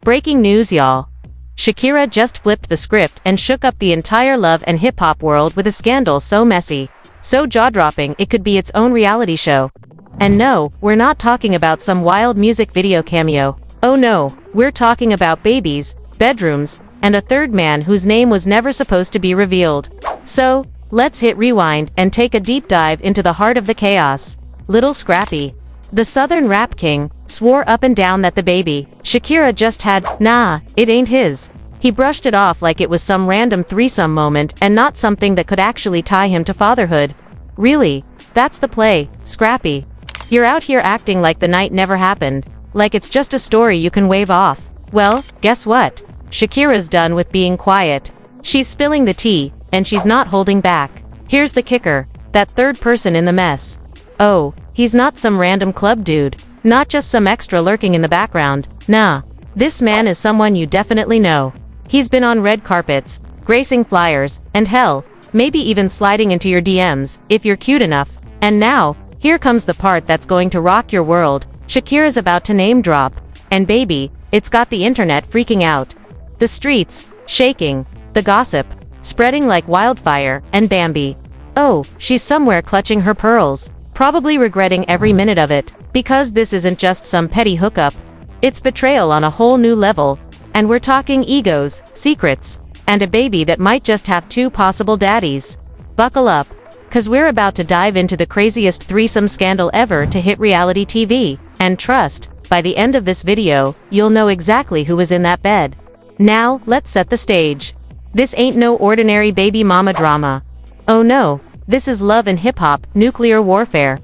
Breaking news, y'all. Shakira just flipped the script and shook up the entire love and hip-hop world with a scandal so messy, so jaw-dropping it could be its own reality show. And no, we're not talking about some wild music video cameo. Oh no, we're talking about babies, bedrooms, and a third man whose name was never supposed to be revealed. So, let's hit rewind and take a deep dive into the heart of the chaos. Little Scrappy, the Southern rap king, swore up and down that the baby Shakira just had, nah, it ain't his. He brushed it off like it was some random threesome moment and not something that could actually tie him to fatherhood. Really? That's the play, Scrappy. You're out here acting like the night never happened, like it's just a story you can wave off. Well, guess what? Shakira's done with being quiet. She's spilling the tea, and she's not holding back. Here's the kicker, that third person in the mess. Oh, he's not some random club dude, not just some extra lurking in the background. Nah, this man is someone you definitely know. He's been on red carpets, gracing flyers, and hell, maybe even sliding into your DMs, if you're cute enough. And now, here comes the part that's going to rock your world. Shakira's about to name drop. And baby, it's got the internet freaking out. The streets, shaking, the gossip, spreading like wildfire, and Bambi. Oh, she's somewhere clutching her pearls, probably regretting every minute of it, because this isn't just some petty hookup. It's betrayal on a whole new level, and we're talking egos, secrets, and a baby that might just have two possible daddies. Buckle up, cause we're about to dive into the craziest threesome scandal ever to hit reality TV, and trust, by the end of this video, you'll know exactly who was in that bed. Now, let's set the stage. This ain't no ordinary baby mama drama. Oh no, this is love and hip-hop, nuclear warfare.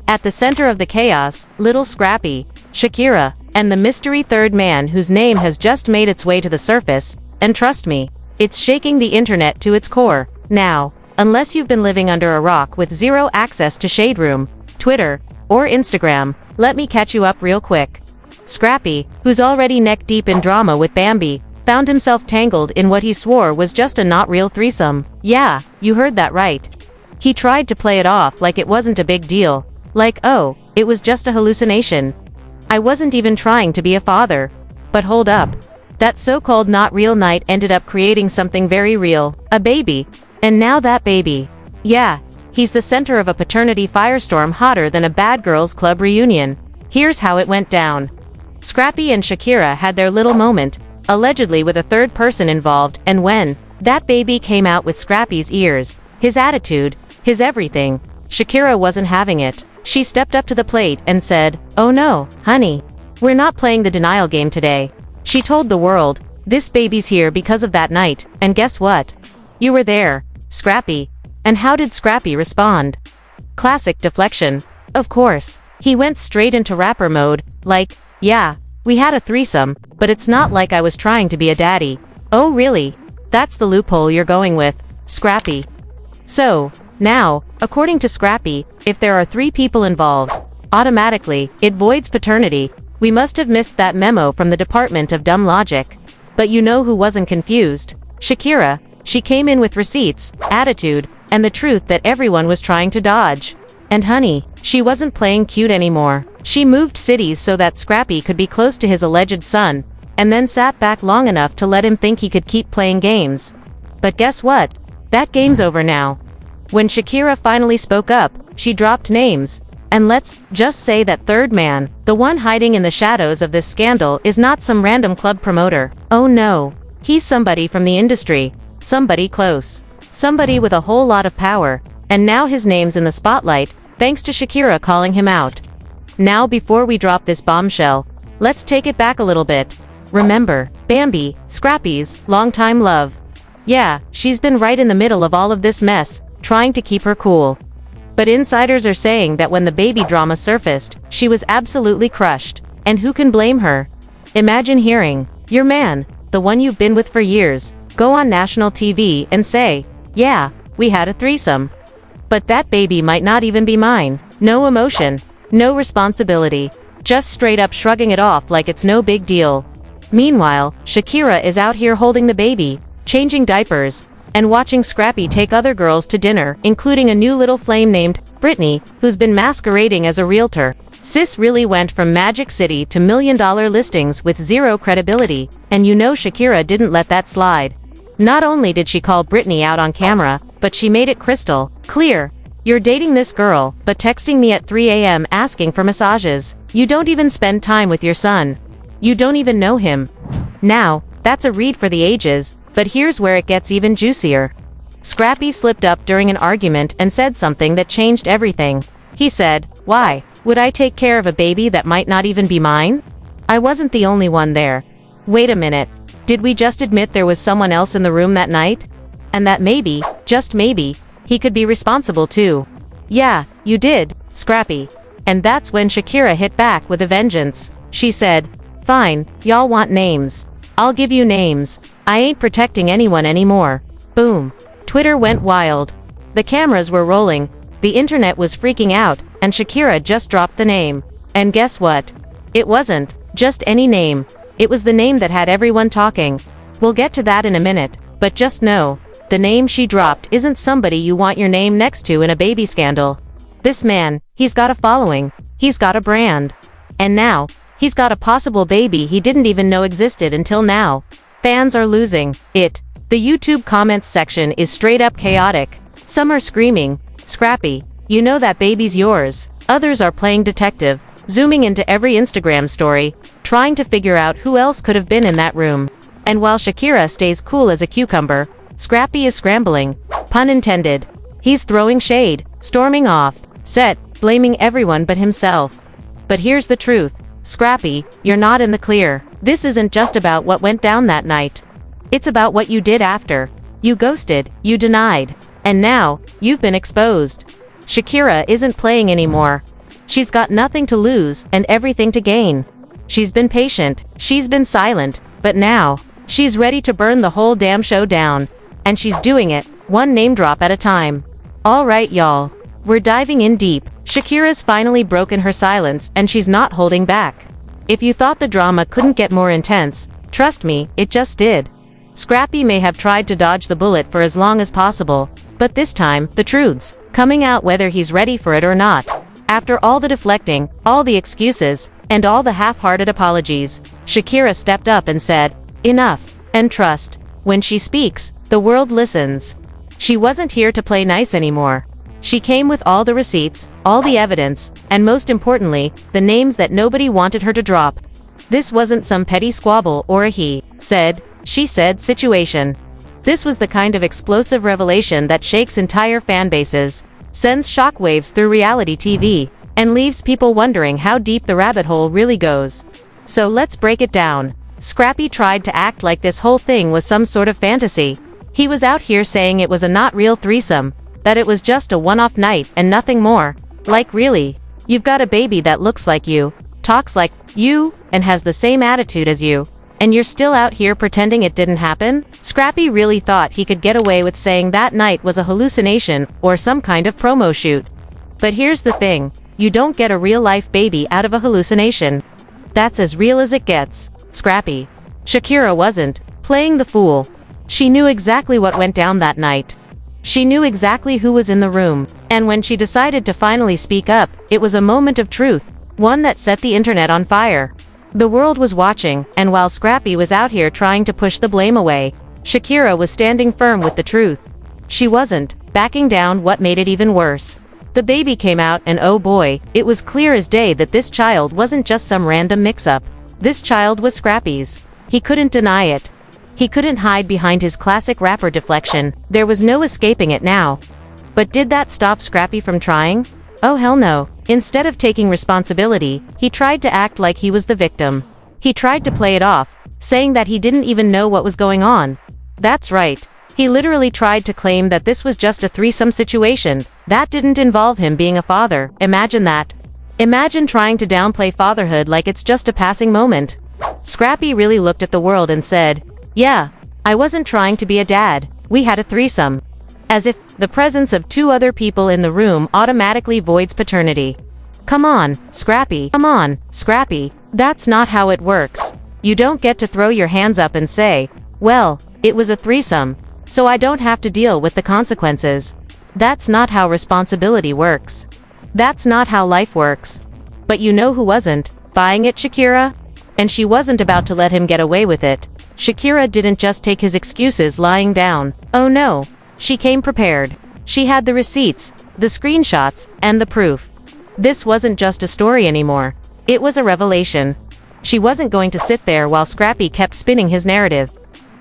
At the center of the chaos, little Scrappy, Shakira, and the mystery third man whose name has just made its way to the surface, and trust me, it's shaking the internet to its core. Now, unless you've been living under a rock with zero access to Shade Room, Twitter, or Instagram, let me catch you up real quick. Scrappy, who's already neck-deep in drama with Bambi, found himself tangled in what he swore was just a not-real threesome. Yeah, you heard that right. He tried to play it off like it wasn't a big deal. Like, oh, it was just a hallucination. I wasn't even trying to be a father. But hold up. That so-called not-real night ended up creating something very real. A baby. And now that baby. Yeah, he's the center of a paternity firestorm hotter than a bad girls club reunion. Here's how it went down. Scrappy and Shakira had their little moment, allegedly with a third person involved, and when that baby came out with Scrappy's ears, his attitude, his everything, Shakira wasn't having it. She stepped up to the plate and said, "Oh no, honey. We're not playing the denial game today." She told the world, "This baby's here because of that night, and guess what? You were there, Scrappy." And how did Scrappy respond? Classic deflection. Of course, he went straight into rapper mode, like, "Yeah, we had a threesome, but it's not like I was trying to be a daddy." Oh really? That's the loophole you're going with, Scrappy. So, now, according to Scrappy, if there are 3 people involved, automatically, it voids paternity. We must have missed that memo from the Department of Dumb Logic. But you know who wasn't confused? Shakira. She came in with receipts, attitude, and the truth that everyone was trying to dodge. And honey, she wasn't playing cute anymore. She moved cities so that Scrappy could be close to his alleged son, and then sat back long enough to let him think he could keep playing games. But guess what? That game's over now. When Shakira finally spoke up, she dropped names. And let's just say that third man, the one hiding in the shadows of this scandal, is not some random club promoter. Oh no. He's somebody from the industry. Somebody close. Somebody with a whole lot of power. And now his name's in the spotlight, thanks to Shakira calling him out. Now before we drop this bombshell, let's take it back a little bit. Remember, Bambi, Scrappy's longtime love. Yeah, she's been right in the middle of all of this mess, trying to keep her cool. But insiders are saying that when the baby drama surfaced, she was absolutely crushed. And who can blame her? Imagine hearing your man, the one you've been with for years, go on national TV and say, "Yeah, we had a threesome. But that baby might not even be mine." No emotion, no responsibility, just straight up shrugging it off like it's no big deal. Meanwhile, Shakira is out here holding the baby, changing diapers, and watching Scrappy take other girls to dinner, including a new little flame named Brittany, who's been masquerading as a realtor. Sis really went from Magic City to million-dollar listings with zero credibility, and you know Shakira didn't let that slide. Not only did she call Britney out on camera, but she made it crystal clear. You're dating this girl, but texting me at 3 a.m. asking for massages. You don't even spend time with your son. You don't even know him. Now, that's a read for the ages, but here's where it gets even juicier. Scrappy slipped up during an argument and said something that changed everything. He said, "Why would I take care of a baby that might not even be mine? I wasn't the only one there. Wait a minute. Did we just admit there was someone else in the room that night? And that maybe, just maybe, he could be responsible too." "Yeah, you did, Scrappy." And that's when Shakira hit back with a vengeance. She said, "Fine, y'all want names. I'll give you names. I ain't protecting anyone anymore." Boom. Twitter went wild. The cameras were rolling, the internet was freaking out, and Shakira just dropped the name. And guess what? It wasn't just any name. It was the name that had everyone talking. We'll get to that in a minute, but just know, the name she dropped isn't somebody you want your name next to in a baby scandal. This man, he's got a following, he's got a brand. And now, he's got a possible baby he didn't even know existed until now. Fans are losing it. The YouTube comments section is straight up chaotic. Some are screaming, "Scrappy, you know that baby's yours." Others are playing detective, zooming into every Instagram story, trying to figure out who else could have been in that room. And while Shakira stays cool as a cucumber, Scrappy is scrambling. Pun intended. He's throwing shade, storming off set, blaming everyone but himself. But here's the truth. Scrappy, you're not in the clear. This isn't just about what went down that night. It's about what you did after. You ghosted, you denied. And now, you've been exposed. Shakira isn't playing anymore. She's got nothing to lose and everything to gain. She's been patient, she's been silent, but now, she's ready to burn the whole damn show down. And she's doing it, one name drop at a time. Alright y'all. We're diving in deep. Shakira's finally broken her silence and she's not holding back. If you thought the drama couldn't get more intense, trust me, it just did. Scrappy may have tried to dodge the bullet for as long as possible, but this time, the truth's coming out whether he's ready for it or not. After all the deflecting, all the excuses, and all the half-hearted apologies, Shakira stepped up and said, "Enough," and trust. When she speaks, the world listens. She wasn't here to play nice anymore. She came with all the receipts, all the evidence, and most importantly, the names that nobody wanted her to drop. This wasn't some petty squabble or a he said, she said situation. This was the kind of explosive revelation that shakes entire fan bases, sends shockwaves through reality TV, and leaves people wondering how deep the rabbit hole really goes. So let's break it down. Scrappy tried to act like this whole thing was some sort of fantasy. He was out here saying it was a not real threesome, that it was just a one-off night and nothing more. Like really? You've got a baby that looks like you, talks like you, and has the same attitude as you, and you're still out here pretending it didn't happen? Scrappy really thought he could get away with saying that night was a hallucination or some kind of promo shoot. But here's the thing, you don't get a real-life baby out of a hallucination. That's as real as it gets. Scrappy. Shakira wasn't playing the fool. She knew exactly what went down that night. She knew exactly who was in the room, and when she decided to finally speak up, it was a moment of truth, one that set the internet on fire. The world was watching, and while Scrappy was out here trying to push the blame away, Shakira was standing firm with the truth. She wasn't backing down. What made it even worse? The baby came out and oh boy, it was clear as day that this child wasn't just some random mix-up. This child was Scrappy's. He couldn't deny it. He couldn't hide behind his classic rapper deflection. There was no escaping it now. But did that stop Scrappy from trying? Oh hell no. Instead of taking responsibility, he tried to act like he was the victim. He tried to play it off, saying that he didn't even know what was going on. That's right. He literally tried to claim that this was just a threesome situation. That didn't involve him being a father. Imagine that. Imagine trying to downplay fatherhood like it's just a passing moment. Scrappy really looked at the world and said, "Yeah, I wasn't trying to be a dad. We had a threesome." As if the presence of two other people in the room automatically voids paternity. Come on, Scrappy. Come on, Scrappy. That's not how it works. You don't get to throw your hands up and say, "Well, it was a threesome, so I don't have to deal with the consequences." That's not how responsibility works. That's not how life works. But you know who wasn't buying it, Shakira? And she wasn't about to let him get away with it. Shakira didn't just take his excuses lying down. Oh no. She came prepared. She had the receipts, the screenshots, and the proof. This wasn't just a story anymore. It was a revelation. She wasn't going to sit there while Scrappy kept spinning his narrative.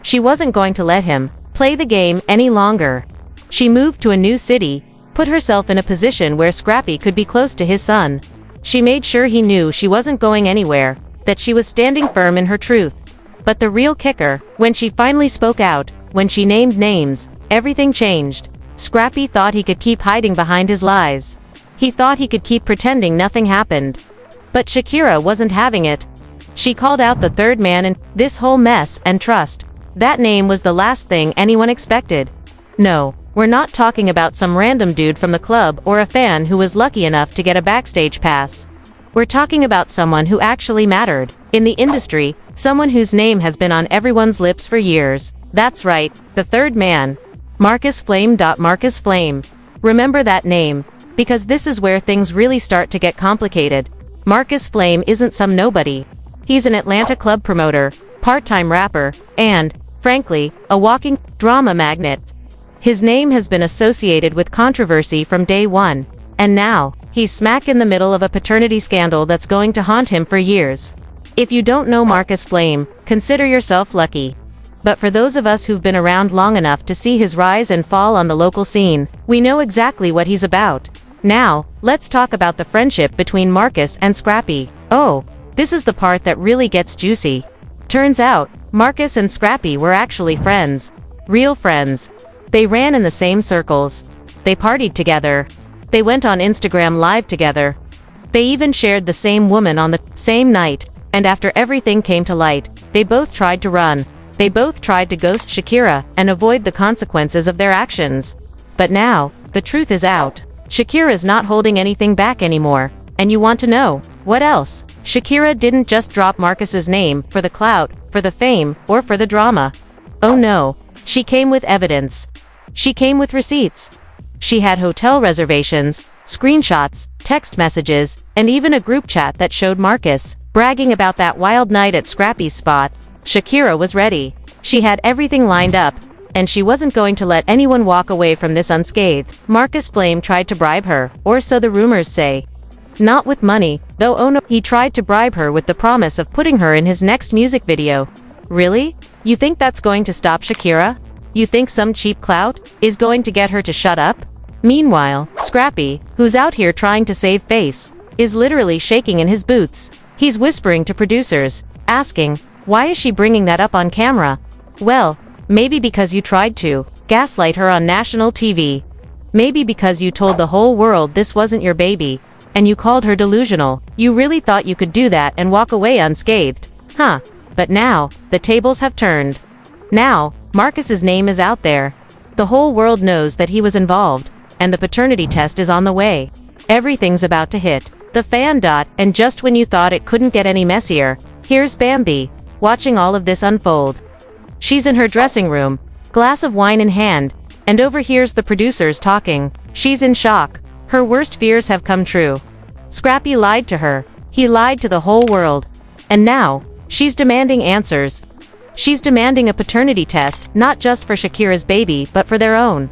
She wasn't going to let him play the game any longer. She moved to a new city, put herself in a position where Scrappy could be close to his son. She made sure he knew she wasn't going anywhere, that she was standing firm in her truth. But the real kicker, when she finally spoke out, when she named names, everything changed. Scrappy thought he could keep hiding behind his lies. He thought he could keep pretending nothing happened. But Shakira wasn't having it. She called out the third man in this whole mess, and trust. That name was the last thing anyone expected. No, we're not talking about some random dude from the club or a fan who was lucky enough to get a backstage pass. We're talking about someone who actually mattered. In the industry, someone whose name has been on everyone's lips for years. That's right, the third man. Marcus Flame. Marcus Flame. Remember that name, because this is where things really start to get complicated. Marcus Flame isn't some nobody. He's an Atlanta club promoter, part-time rapper, and, frankly, a walking drama magnet. His name has been associated with controversy from day one, and now, he's smack in the middle of a paternity scandal that's going to haunt him for years. If you don't know Marcus Flame, consider yourself lucky. But for those of us who've been around long enough to see his rise and fall on the local scene, we know exactly what he's about. Now, let's talk about the friendship between Marcus and Scrappy. Oh, this is the part that really gets juicy. Turns out, Marcus and Scrappy were actually friends. Real friends. They ran in the same circles. They partied together. They went on Instagram Live together. They even shared the same woman on the same night. And after everything came to light, they both tried to run. They both tried to ghost Shakira and avoid the consequences of their actions. But now, the truth is out. Shakira's not holding anything back anymore. And you want to know, what else? Shakira didn't just drop Marcus's name for the clout, for the fame, or for the drama. Oh no. She came with evidence. She came with receipts. She had hotel reservations, screenshots, text messages, and even a group chat that showed Marcus bragging about that wild night at Scrappy's spot. Shakira was ready. She had everything lined up, and she wasn't going to let anyone walk away from this unscathed. Marcus Flame tried to bribe her, or so the rumors say. Not with money, though. Oh no, he tried to bribe her with the promise of putting her in his next music video. Really? You think that's going to stop Shakira? You think some cheap clout is going to get her to shut up? Meanwhile, Scrappy, who's out here trying to save face, is literally shaking in his boots. He's whispering to producers, asking, why is she bringing that up on camera? Well, maybe because you tried to gaslight her on national TV. Maybe because you told the whole world this wasn't your baby, and you called her delusional. You really thought you could do that and walk away unscathed. Huh. But now, the tables have turned. Now, Marcus's name is out there. The whole world knows that he was involved, and the paternity test is on the way. Everything's about to hit the fan. And just when you thought it couldn't get any messier, here's Bambi, watching all of this unfold. She's in her dressing room, glass of wine in hand, and overhears the producers talking. She's in shock. Her worst fears have come true. Scrappy lied to her. He lied to the whole world. And now, she's demanding answers. She's demanding a paternity test, not just for Shakira's baby, but for their own.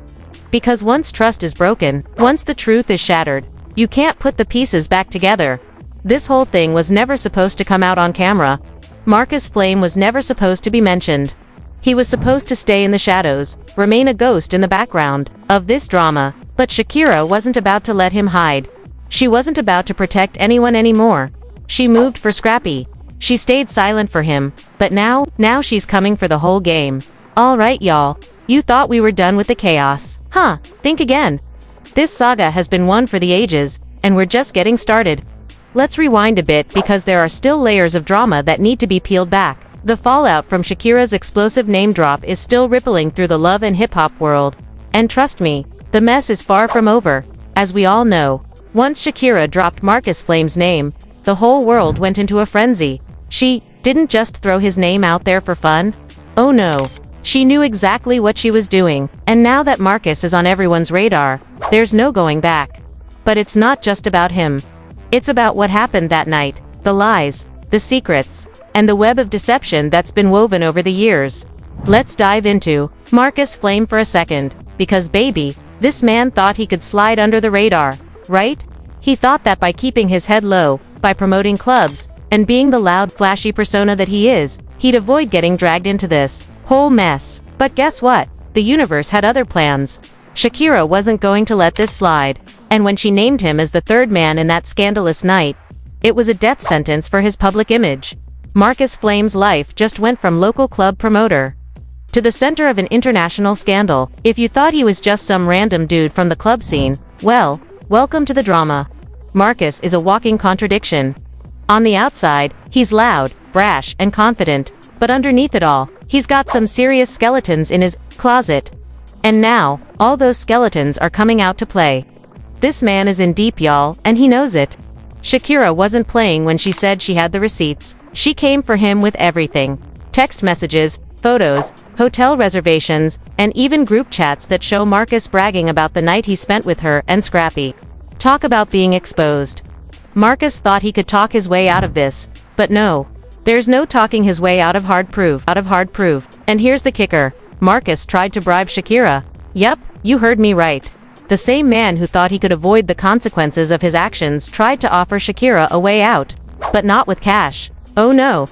Because once trust is broken, once the truth is shattered, you can't put the pieces back together. This whole thing was never supposed to come out on camera. Marcus Flame was never supposed to be mentioned. He was supposed to stay in the shadows, remain a ghost in the background of this drama. But Shakira wasn't about to let him hide. She wasn't about to protect anyone anymore. She moved for Scrappy. She stayed silent for him. But now she's coming for the whole game. Alright y'all. You thought we were done with the chaos. Huh, think again. This saga has been one for the ages, and we're just getting started. Let's rewind a bit because there are still layers of drama that need to be peeled back. The fallout from Shakira's explosive name drop is still rippling through the love and hip-hop world. And trust me, the mess is far from over. As we all know, once Shakira dropped Marcus Flame's name, the whole world went into a frenzy. She didn't just throw his name out there for fun. Oh no. She knew exactly what she was doing, and now that Marcus is on everyone's radar, there's no going back. But it's not just about him. It's about what happened that night, the lies, the secrets, and the web of deception that's been woven over the years. Let's dive into Marcus Flame for a second, because baby, this man thought he could slide under the radar, right? He thought that by keeping his head low, by promoting clubs, and being the loud, flashy persona that he is, he'd avoid getting dragged into this whole mess. But guess what? The universe had other plans. Shakira wasn't going to let this slide, and when she named him as the third man in that scandalous night, it was a death sentence for his public image. Marcus Flame's life just went from local club promoter to the center of an international scandal. If you thought he was just some random dude from the club scene, well, welcome to the drama. Marcus is a walking contradiction. On the outside, he's loud, brash, and confident, but underneath it all, he's got some serious skeletons in his closet. And now, all those skeletons are coming out to play. This man is in deep, y'all, and he knows it. Shakira wasn't playing when she said she had the receipts. She came for him with everything. Text messages, photos, hotel reservations, and even group chats that show Marcus bragging about the night he spent with her and Scrappy. Talk about being exposed. Marcus thought he could talk his way out of this, but no. There's no talking his way out of hard proof. And here's the kicker. Marcus tried to bribe Shakira. Yep, you heard me right. The same man who thought he could avoid the consequences of his actions tried to offer Shakira a way out. But not with cash. Oh no.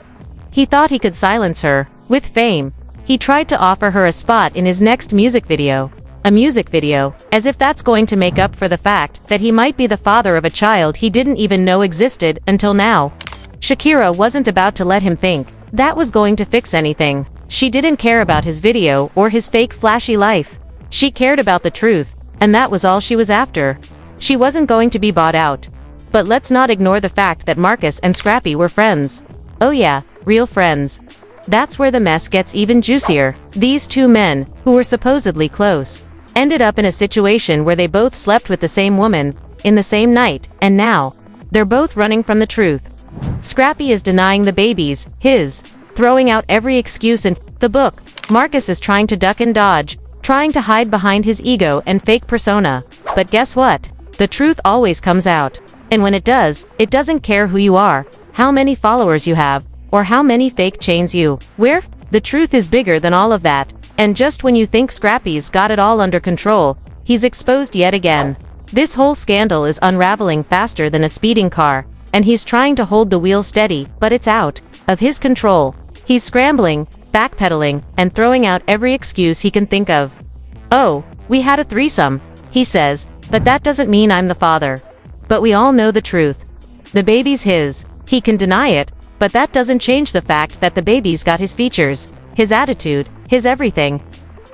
He thought he could silence her with fame. He tried to offer her a spot in his next music video. A music video, as if that's going to make up for the fact that he might be the father of a child he didn't even know existed until now. Shakira wasn't about to let him think that was going to fix anything. She didn't care about his video or his fake flashy life. She cared about the truth, and that was all she was after. She wasn't going to be bought out. But let's not ignore the fact that Marcus and Scrappy were friends. Oh yeah, real friends. That's where the mess gets even juicier. These two men, who were supposedly close, ended up in a situation where they both slept with the same woman, in the same night, and now, they're both running from the truth. Scrappy is denying the babies, his, throwing out every excuse in the book. Marcus is trying to duck and dodge, trying to hide behind his ego and fake persona. But guess what? The truth always comes out. And when it does, it doesn't care who you are, how many followers you have, or how many fake chains you wear. The truth is bigger than all of that. And just when you think Scrappy's got it all under control, he's exposed yet again. This whole scandal is unraveling faster than a speeding car, and he's trying to hold the wheel steady, but it's out of his control. He's scrambling, backpedaling, and throwing out every excuse he can think of. Oh, we had a threesome, he says, but that doesn't mean I'm the father. But we all know the truth. The baby's his. He can deny it, but that doesn't change the fact that the baby's got his features, his attitude, his everything.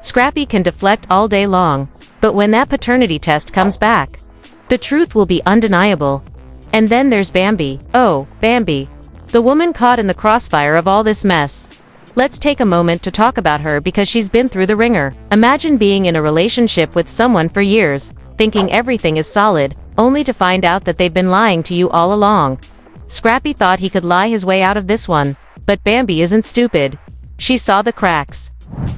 Scrappy can deflect all day long, but when that paternity test comes back, the truth will be undeniable. And then there's Bambi. Oh, Bambi. The woman caught in the crossfire of all this mess. Let's take a moment to talk about her because she's been through the ringer. Imagine being in a relationship with someone for years, thinking everything is solid, only to find out that they've been lying to you all along. Scrappy thought he could lie his way out of this one, but Bambi isn't stupid. She saw the cracks.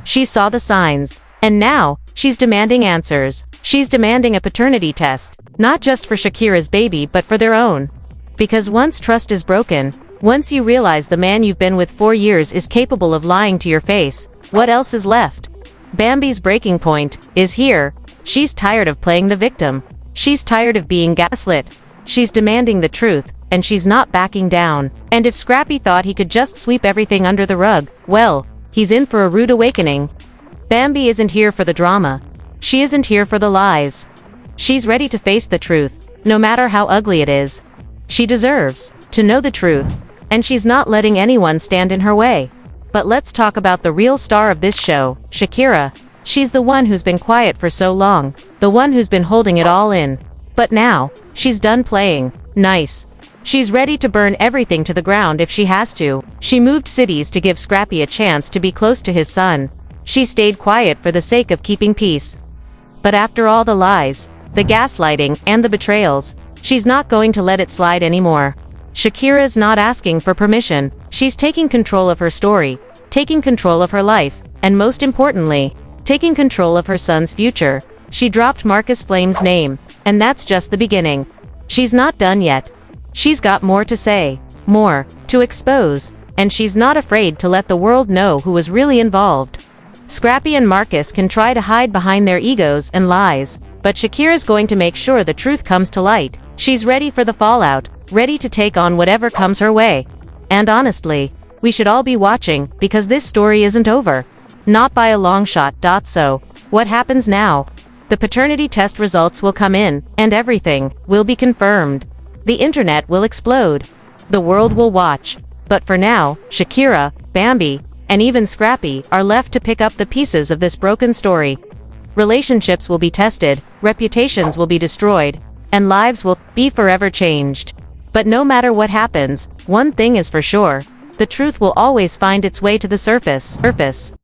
She saw the signs. And now, she's demanding answers. She's demanding a paternity test, not just for Shakira's baby but for their own. Because once trust is broken, once you realize the man you've been with 4 years is capable of lying to your face, what else is left? Bambi's breaking point is here. She's tired of playing the victim. She's tired of being gaslit. She's demanding the truth, and she's not backing down. And if Scrappy thought he could just sweep everything under the rug, well, he's in for a rude awakening. Bambi isn't here for the drama. She isn't here for the lies. She's ready to face the truth, no matter how ugly it is. She deserves to know the truth, and she's not letting anyone stand in her way. But let's talk about the real star of this show, Shakira. She's the one who's been quiet for so long, the one who's been holding it all in. But now, she's done playing nice. She's ready to burn everything to the ground if she has to. She moved cities to give Scrappy a chance to be close to his son. She stayed quiet for the sake of keeping peace. But after all the lies, the gaslighting, and the betrayals, she's not going to let it slide anymore. Shakira's not asking for permission. She's taking control of her story, taking control of her life, and most importantly, taking control of her son's future. She dropped Marcus Flame's name, and that's just the beginning. She's not done yet. She's got more to say, more to expose, and she's not afraid to let the world know who was really involved. Scrappy and Marcus can try to hide behind their egos and lies, but Shakira's going to make sure the truth comes to light. She's ready for the fallout, ready to take on whatever comes her way. And honestly, we should all be watching, because this story isn't over. Not by a long shot. So, what happens now? The paternity test results will come in, and everything will be confirmed. The internet will explode. The world will watch. But for now, Shakira, Bambi, and even Scrappy are left to pick up the pieces of this broken story. Relationships will be tested, reputations will be destroyed, and lives will be forever changed. But no matter what happens, one thing is for sure: the truth will always find its way to the surface.